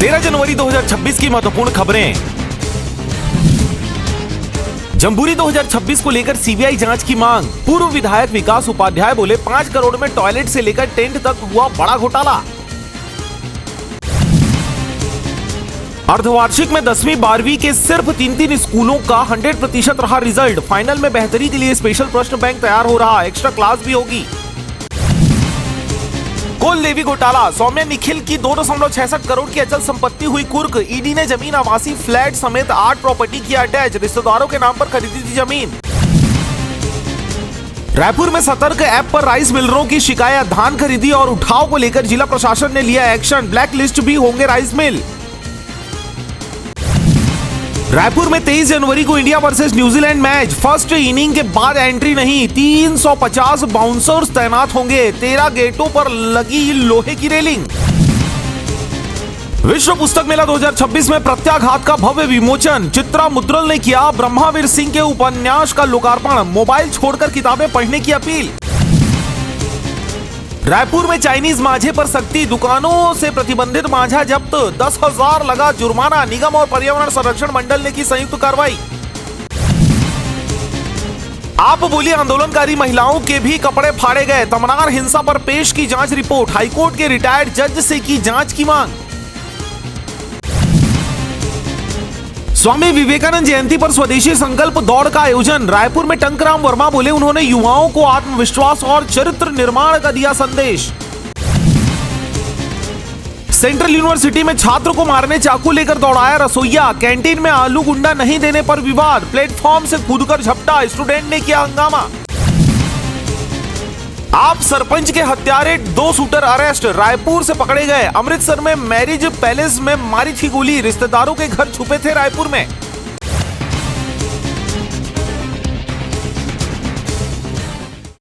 13 जनवरी 2026 की महत्वपूर्ण खबरें। जम्बूरी 2026 को लेकर सीबीआई जांच की मांग। पूर्व विधायक विकास उपाध्याय बोले 5 करोड़ में टॉयलेट से लेकर टेंट तक हुआ बड़ा घोटाला। अर्धवार्षिक में 10वीं 12वीं के सिर्फ 3 स्कूलों का 100% रहा रिजल्ट। फाइनल में बेहतरी के लिए स्पेशल प्रश्न बैंक तैयार हो रहा, एक्स्ट्रा क्लास भी होगी। कोल लेवी घोटाला, सौम्या निखिल की 2.66 करोड़ की अचल संपत्ति हुई कुर्क। ईडी ने जमीन, आवासीय फ्लैट समेत 8 प्रॉपर्टी किया अटैच। रिश्तेदारों के नाम पर खरीदी थी जमीन। रायपुर में सतर्क ऐप पर राइस मिलरों की शिकायत। धान खरीदी और उठाव को लेकर जिला प्रशासन ने लिया एक्शन। ब्लैक लिस्ट भी होंगे राइस मिल। रायपुर में 23 जनवरी को India versus New Zealand match. First inning के बाद एंट्री नहीं, 350 बाउंसर्स तैनात होंगे। 13 गेटों पर लगी लोहे की रेलिंग। विश्व पुस्तक मेला 2026 में प्रत्याघात का भव्य विमोचन। चित्रा मुद्रल ने किया ब्रह्मावीर सिंह के उपन्यास का लोकार्पण। मोबाइल छोड़कर किताबें पढ़ने की अपील। रायपुर में चाइनीज मांझे पर सख्ती, दुकानों से प्रतिबंधित मांझा जब्त। 10,000 लगा जुर्माना। निगम और पर्यावरण संरक्षण मंडल ने की संयुक्त कार्रवाई। आप बोली आंदोलनकारी महिलाओं के भी कपड़े फाड़े गए। तमनार हिंसा पर पेश की जांच रिपोर्ट। हाईकोर्ट के रिटायर्ड जज से की जांच की मांग। स्वामी विवेकानंद जयंती पर स्वदेशी संकल्प दौड़ का आयोजन। रायपुर में टंकराम वर्मा बोले उन्होंने युवाओं को आत्मविश्वास और चरित्र निर्माण का दिया संदेश। सेंट्रल यूनिवर्सिटी में छात्र को मारने चाकू लेकर दौड़ाया रसोइया। कैंटीन में आलू गुंडा नहीं देने पर विवाद। प्लेटफॉर्म से कूदकर झपटा, स्टूडेंट ने किया हंगामा। आप सरपंच के हत्यारे 2 शूटर अरेस्ट, रायपुर से पकड़े गए। अमृतसर में मैरिज पैलेस में मारी थी गोली। रिश्तेदारों के घर छुपे थे रायपुर में।